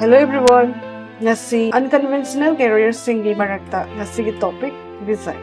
Hello everyone! Ngasi unconventional careers singi marakta ngasi topic design.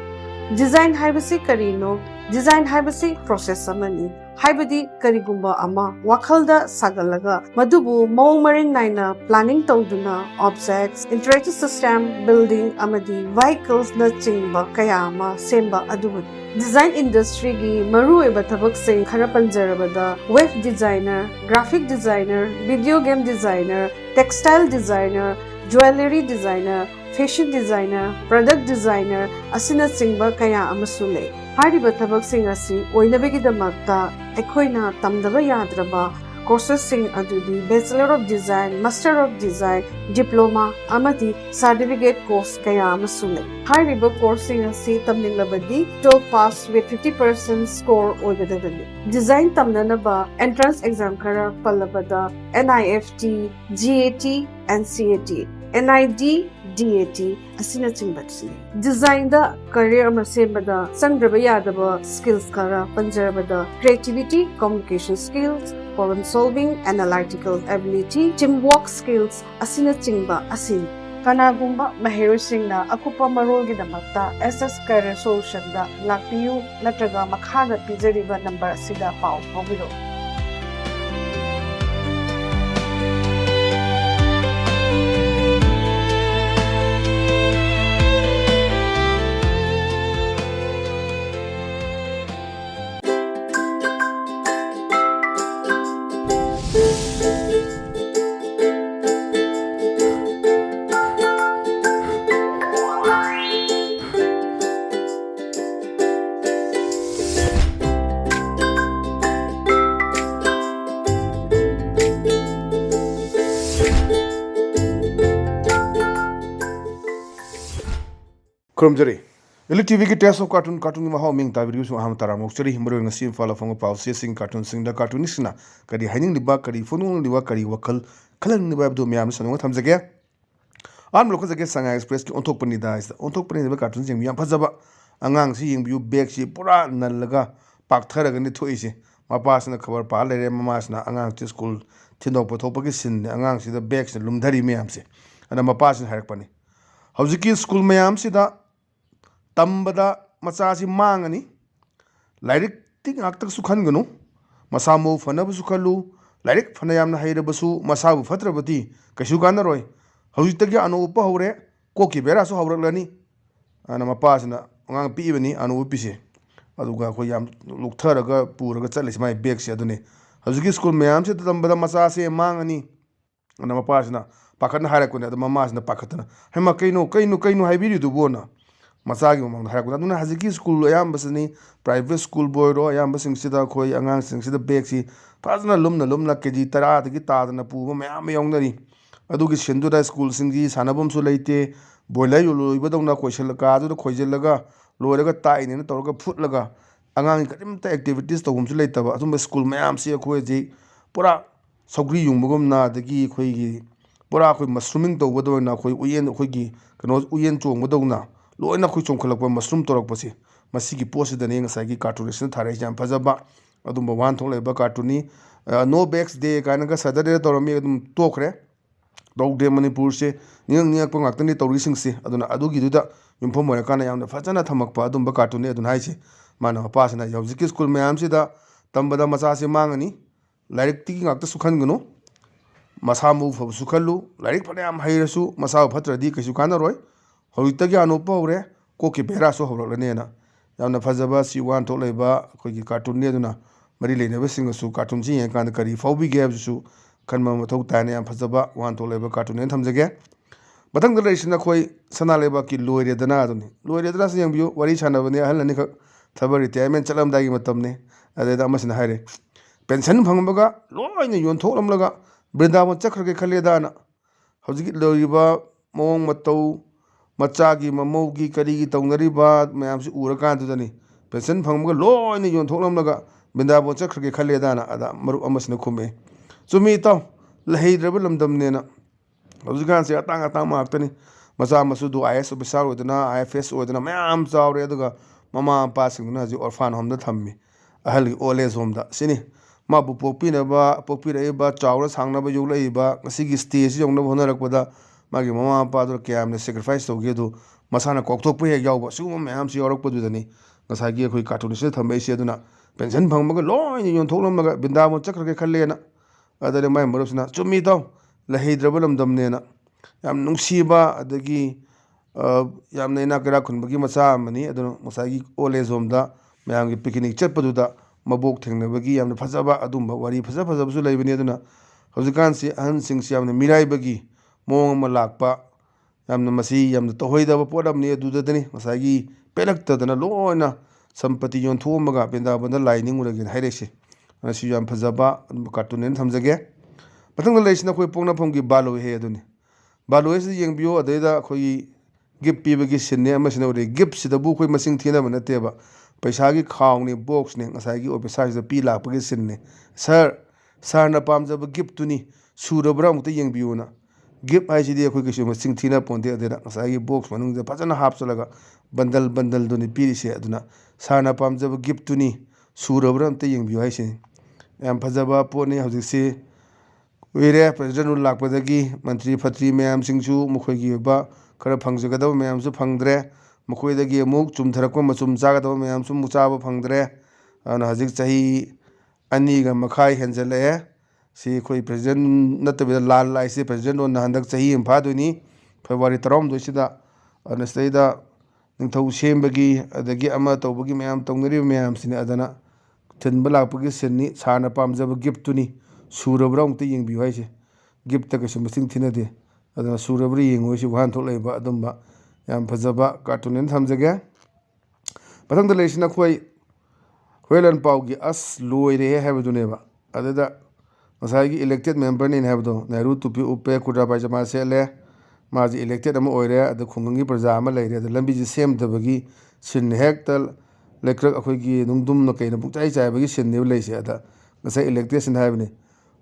Design haibasi karino? Design haibasi process amani. Haibadi karigumba ama wakhalda sagalaga madubu maung maring naina planning tawduna objects, interactive system, building amadi vehicles na chingba kaya ama semba adubud. Design industry gi maru eba thabak sing khara panjarabada web designer, graphic designer, video game designer, textile designer, jewelry designer, fashion designer, product designer asina chingba kaya amasu lei. Hariba thabak sing asi oinabigidamagta ekhoina tamdaba yadraba courses sing adudi Bachelor of Design, Master of Design, Diploma amadi certificate course kaya amasu lei. Hariba course sing asi tamninglabadi 12 pass with 50% score oigadagani. Design tamnanaba entrance exam khara pallabada NIFT, GAT and CAT, NID, DAT asina chingbatsi. Design da career masembada sangraba yadaba skills kara panjarabada creativity, communication skills, problem solving, analytical ability, teamwork skills asina chingba asin. Kanagumba mahirusingna akupa marolgidamakta SS Career Solution da lakpiyu natraga makhada pijariba number asida pau pawbiro. Kromjari. ELITETV ki test of cartoon mahau ming ta video su aham tara mokchari himro ngasi fala fonga pau sing cartoon sing da cartoonist na kadi haining liba kadi funung liba kadi wakal khalang liba do myam sanong thamjage an lokho jage sanga express ki onthok pani da is onthok pani liba cartoon sing myam phajaba angang si ying view back si pura nalaga pak tharaga ni thoi si mapa sna khabar pa lere mama sna angang ti school thindok pothop ki sin angang si da back si lumdhari myam si ana mapa sna harak pani hawjiki school myam si da tambada machasi mangani lairik tik ngaktak su khanganu masamu fanabu su khalu lairik fanayamna hairabasu masabu fatrabati kaishu kanaroi hawjitagi anu upa hore koki bera su hawraklani ana mapasna ngang piibani anu upise aduga ko yam luktharaga puraga chalis mai bag se adune hawjiki school mayam se tambada machasi mangani ana mapasna pakhatna harakune adu mamasna pakhatna hema kainu haibiri du bona masagi mamang harakuna duna haziki school ayam basani private school boy ro ayam basing sida khoi angang sing sida bag si fazna lumna keji tara dagi tadna pu mayam yongdari adugi sendura school singi sanabum su leite boilai yulu ibadongna question ka adu khoijelaga loiraga taine na torga phutlaga angang karimta activities tawum su leitaba asum school mayam si khoi ji pura sogri yungmugum na dagi khoi gi pura khoi mushrooming tawbado na khoi uyen khoi gi kano uyen chongbadona loina khoi chongkhalakpa mushroom torakpasi masigi posidani ngasagi cartoonist thare jam phajaba adum wan thong leba cartooni no bags day kana ga saturday torami adum tokre dogde manipur se niang pa ngaktani tori singse aduna adugi duda yumphom moya kana yamna fajana thamakpa adum ba cartoon adun haise mana pasana yawjiki school mayam se da tambada macha se mangani lairik ti ngakta sukhan gunu masamu phabu sukhallu lairik phanayam hairasu masa phatradi kaisu kana roi hawitagi anupa hore koki bera so hawraklani na yamna phajaba si wan thok leiba khogi cartoon ne duna mari leinaba singasu cartoon ji yan kan kari fawbi ge su khanma mathau tane yam phajaba wan thok leiba cartoon ne thamjage mathang da leisina khoi sana leiba ki loire dana aduni loire dana se yangbiu wari chanabane ahalani khak thabar retirement chalam dagi matamne ade da masina haire pension phangbaga loina yon thoklamlaga brindaban chakrage khale dana hawjiki loiba mong matau machagi mamaugi karigi taunariba mayamsi urakantudani pension phangmaga loina yon thoklamlaga bindabo chakrage khale dana ada maru amasna khume chumi taw laheidraba lamdamnena hawjikan se atang maktani macha masudu IS officer odana IFS odana mayam chawre aduga mama pasingna ji orphan home da thammi ahali old age home da sini mabu pokpiraiba chawra sangnaba yoglaiba ngasigi stage yongnaba honarakpada magi mama mapa do kyamne sacrifice tawge do masana kokthokpa hek yawba suguma mayam si yorakpadudani ngasagi khoi cartoonist thambai se aduna pension phangmaga loina yonthoklamaga bindamon chakrage khallena adare mai marusna chumi taw laheidraba lamdamnena yam nungsiba adagi yamna ina kara khunbagi macha amani aduna masagi old age home da mayamgi picnic chatpaduda mabok thengnabagi yamna phajaba adumba wari phajabsu leibani aduna haujikansi ahansingsi yamna miraibagi mong ama lakpa yamna masi yamna tohoidaba podamni adudadani masagi pelaktadana loina sampati yonthomaga bindabanda laininguragi hairese asi yam phajaba cartoon thamjage pathang leisna khoi pongna phomgi balo he aduni balo esi yengbiyo adaida khoi gift pibagi sinne amasina ore gift sidabu khoi masing thina banateba paisa gi khawni box ne ngasai gi officer da pi lakpagi sinne sir na pamjaba gift tuni surabra mukta yengbiyo na gift haisidi khoi kisu masing thina ponde adena ngasai gi box manung da phajana hapchalaga bandal duni pirise aduna sir na pamjaba gift tuni surabra mukta yengbiyo haise yam phajaba poni hojiksi uire president lakpadagi mantri phatri mayam singchu mukhoigi ba khara phangjagadaba mayam su phangdre mukhoidagi amuk chumtharakpa machum chagadaba mayam su muchaba phangdre ana hajik chahi ani ga makhai henjale si khoi president natabida lal laisi president on handak chahi impha duni February 12 sida ana staida ningthau sembagi adagi ama tawbagi mayam tawnari mayam sini adana thinba lakpagi sinni sana pamjaba gift tuni surabra mukta yengbiyo haise gift ta kasu masing thinade adana surabra yengoisi wahan tholaiba adumba yam phajaba cartoon thamjage pathangda leisina khoi khoilan paugi as loire habaduneba adada masagi elected member ni habdo nehru tupi uppe kudra pajama sele maji elected ama oire ada khungangi praja ama leire ada lambi ji semdabagi sin hektal lekrak akhoigi nungdum no kaina pukchai chaibagi sin ne leise ada ngasai elected sin habni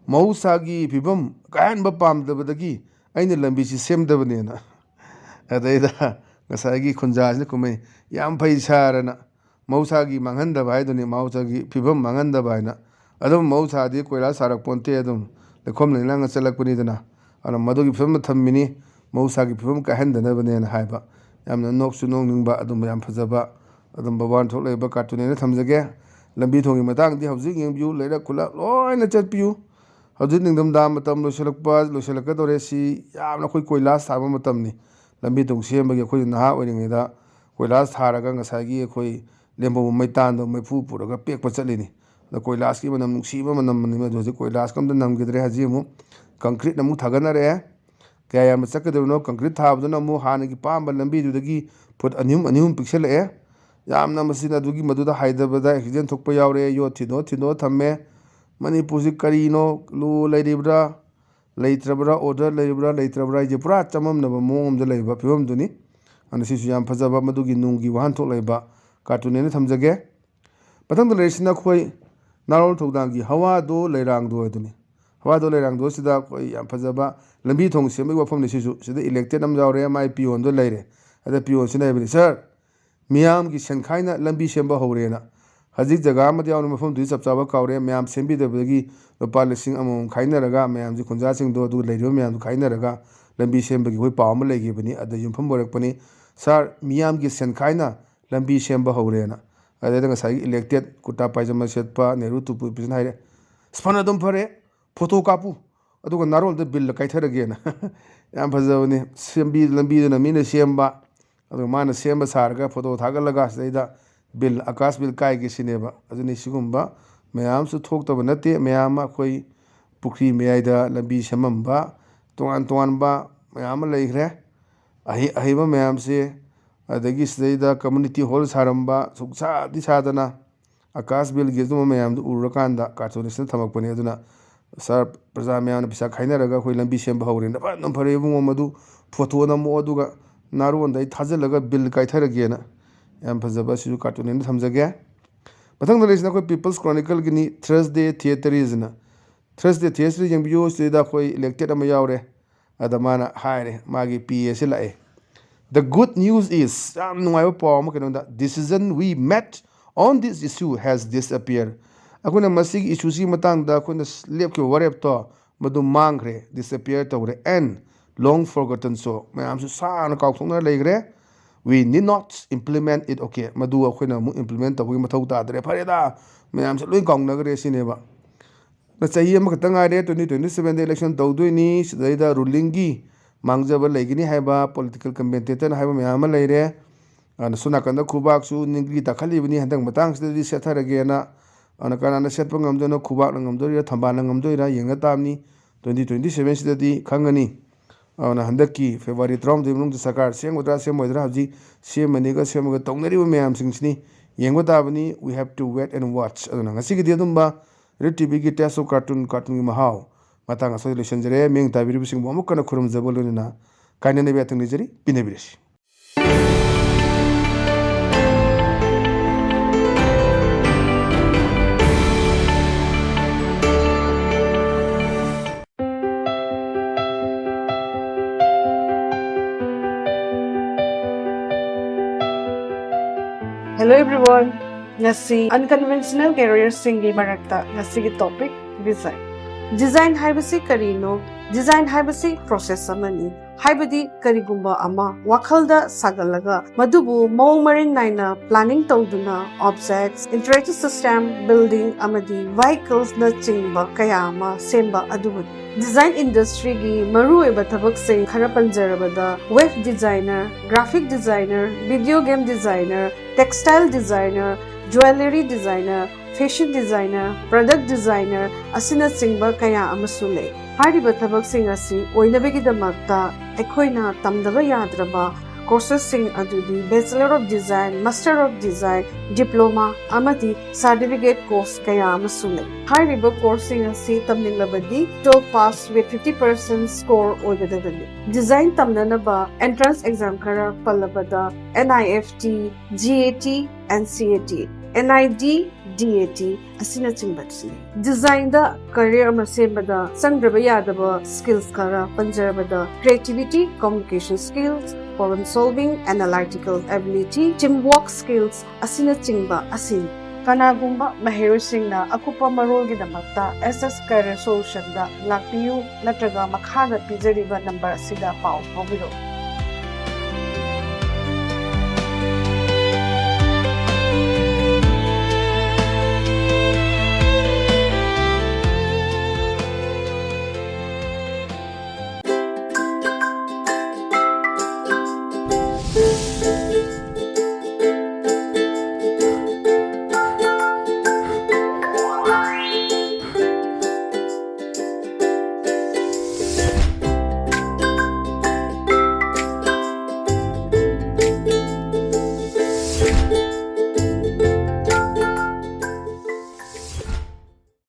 mausagi pibam kahanba pamdabadagi aina lambi si semdabanena adaida ngasagi khunjasni kumai yam phai sarana mausagi manghandaba haiduni mausagi pibam manghandaba haina adum mausadi koila sarak ponte adum lekhom lenanga chalakpani dana ana madugi pibam thammini mausagi pibam kahandanabane haiba yamna noksu nongningba adum yam phajaba adum baban thoklaiba cartoon thamjage lambi thongi matangdi hawjik yengbiu leira khula loina chatpiu hawjik ningdam da matam loisalakadore si yamna khoi koilas thaba matamni lambi thong sembagi khoi naha oiringeda koilas tharaga ngasagi khoi lembo maitando maifu puraga pekpa chatlini da koilas ki manam nungsiba manam ni hawjik koilas kamda namgidre haji mu concrete namu thaganare kaya yam chakadurno concrete thabduna mu hanagi pamba lambi dudagi phut anihum pixel yamna masina dugi maduda haidabada accident thokpa yaure yo thino thamme Manipur si karino lu leiribra leitrabra order leitrabra je pura chamam naba mongom da leiba phibam duni ana sisu yam phajaba madugi nunggi wahan thok leiba cartoon ne thamjage pathang da leisina khoi narol thokdangi hawa do leirang do aduni hawa do leirang do sida khoi yam phajaba lambi thong semai wafam ne sisu sida elected am jawre mai pion do leire ada pion sina ibni sir miyam gi senkhaina lambi semba hawrena hajik jaga amadi awna mafam dui chapchaba kawre mayam sembidabagi lupa lising amom khainaraga mayam ji khunja sing do du leiro mayam khainaraga lambi sembagi hoi pawma leigibani ada yumpham borakpani sar miyam gi senkhaina lambi semba hawrena ada ngasai elected kuta pajama setpa nehru tupu pisan haire spana dum phare photo kapu aduga narol da bill kaitharagena yam phajawni sembi lambi na mina semba adu mana semba sarga photo thagalaga saida bill akas bill kai gi sineba aduni sigumba mayam su thokta banate mayam khoi pukri meyaida lambi samamba toan ba mayam leigre ahiba mayam se adagi saida community hall saramba suksa di sadana akas bill gi dum mayam du urakanda cartoonist thamakpani aduna sar praja mayam pisa khainaraga khoi lambi semba hawrin ba nam phare bungo madu photo na mo aduga naru ondai thajalaga bill kai tharagena yam phajaba sisu cartoon ne thamjage pathang da leisna khoi people's chronicle gini Thursday theater isna Thursday theater jengbiyo sida khoi elected am yawre adamana haire magi PS lae the good news is am nungaiba paw ma kenonda decision we met on this issue has disappeared ꯑꯩꯈꯣꯏꯅ ꯃꯁꯤꯒꯤ ꯏꯁꯨꯁꯤꯒꯤ ꯃꯇꯥꯡꯗ ꯑꯩꯈꯣꯏꯅ ꯂꯦꯞꯈꯤꯕ ꯋꯥꯔꯦꯞꯇꯣ ꯃꯗꯨ ꯃꯥꯡꯈ꯭ꯔꯦ, disappear ꯇꯧꯈ꯭ꯔꯦ, and ꯂꯣꯡ ꯐꯣꯔꯒꯣꯇꯟ ꯁꯣ ꯃꯌꯥꯝꯁꯨ ꯁꯥꯡꯅ ꯀꯥꯎꯊꯣꯛꯅ ꯂꯩꯈ꯭ꯔꯦ. We need not implement it. Okay, ꯃꯗꯨ ꯑꯩꯈꯣꯏꯅ ꯑꯃꯨꯛ ꯏꯝꯄ꯭ꯂꯤꯃꯦꯟꯠ ꯇꯧꯕꯒꯤ ꯃꯊꯧ ꯇꯥꯗ꯭ꯔꯦ, ꯐꯔꯦꯗ ꯃꯌꯥꯝꯁꯦ ꯂꯣꯏ ꯀꯥꯎꯅꯈ꯭ꯔꯦ ꯁꯤꯅꯦꯕ. ꯆꯍꯤ ꯑꯃꯈꯛꯇ ꯉꯥꯏꯔꯦ, 2027ꯗ ꯏꯂꯦꯛꯁꯟ ꯇꯧꯗꯣꯏꯅꯤ. ꯁꯤꯗꯩꯗ ꯔꯨꯂꯤꯡꯒꯤ ꯃꯥꯡꯖꯕ ꯂꯩꯒꯅꯤ ꯍꯥꯏꯕ ꯄꯣꯂꯤꯇꯤꯀꯦꯜ ꯀꯃꯦꯟꯇꯦꯇꯔꯅ ꯍꯥꯏꯕ ꯃꯌꯥꯝ ꯑꯃ ꯂꯩꯔꯦ. ꯁꯣꯝ ꯅꯥꯀꯟꯗ ꯈꯨꯕꯥꯛꯁꯨ ꯅꯤꯡꯒꯤ ꯇꯥꯈꯠꯂꯤꯕꯅꯤ, ꯍꯟꯗꯛ ꯃꯇꯥꯡꯁꯤꯗꯗꯤ ꯁꯦꯠꯊꯔꯒꯦꯅ. ꯀꯅꯥꯅ ꯁꯦꯠꯄ ꯉꯝꯗꯣꯏꯅꯣ, ꯈꯨꯕꯥꯛꯅ ꯉꯝꯗꯣꯏꯔꯥ ꯊꯝꯕꯥꯜꯅ ꯉꯝꯗꯣꯏꯔꯥ ꯌꯦꯡꯅ ꯇꯥꯕꯅꯤ. 2027ꯁꯤꯗꯗꯤ ꯈꯪꯒꯅꯤ. ꯑꯗꯨꯅ ꯍꯟꯗꯛꯀꯤ ꯐꯦꯕ꯭ꯔꯨꯋꯥꯔꯤ 12 ꯃꯅꯨꯡꯗ ꯁꯔꯀꯥꯔ ꯁꯦꯝꯒꯗ꯭ꯔꯥ ꯁꯦꯝꯃꯣꯏꯗ꯭ꯔꯥ, ꯍꯧꯖꯤꯛ ꯁꯦꯝꯃꯒ ꯇꯧꯅꯔꯤꯕ ꯃꯌꯥꯝꯁꯤꯡꯁꯤꯅꯤ ꯌꯦꯡꯕ ꯇꯥꯕꯅꯤ. We have to wait and watch. ꯑꯗꯨꯅ ꯉꯁꯤꯒꯤꯗꯤ ꯑꯗꯨꯝꯕ ELITETVꯒꯤ ꯇꯦꯁ ꯑꯣꯐ ꯀꯥꯔꯇꯨꯟꯒꯤ ꯃꯍꯥꯎ ꯃꯇꯥꯡ ꯑꯁꯤꯗ ꯂꯣꯏꯁꯤꯟꯖꯔꯦ. ꯃꯤꯡ ꯇꯥꯕꯤꯔꯤꯕꯁꯤꯡꯕꯨ ꯑꯃꯨꯛ ꯍꯟꯅ ꯈꯨꯔꯨꯝꯖꯕ ꯂꯣꯏꯅꯅ ꯀꯥꯏꯅꯅꯕ ꯌꯥꯊꯪ ꯅꯤꯖꯔꯤ. ꯄꯤꯅꯕꯤꯔꯁꯤ. Hello everyone! Ngasi unconventional career singi marakta ngasigi topic design. Design haibasi karino? Design haibasi process amani. Haibadi karigumba ama wakhalda sagalaga madubu maung maring naina planning tawduna objects, interactive system, building amadi vehicles na chingba kaya ama semba adubud. Design industry gi maruoiba thabak-sing khara panjarabada web designer, graphic designer, video game designer, textile designer, jewelry designer, fashion designer, product designer asina chingba kaya amasu lei. Hariba thabak-sing asi oinabagidamagta ekhoina tamdaba yadraba courses sing adudi Bachelor of Design, Master of Design, Diploma amadi certificate course kaya amasu lei. Hariba coursing asi tamninglabadi 12 pass with 50% score oigadagani. Design tamnanaba entrance exam khara pallabada NIFT, GAT, and CAT, NID, DAT asina chingbatsi. Design da career ama sembada sangraba yadaba skills kara panjarabada creativity, communication skills, problem solving, analytical ability, teamwork skills asina chingba asin. Kanagumba mahirosingna akupa marolgidamakta SS Career Solution da lakpiyu natraga makhaga pijariba number asida pau pabiro.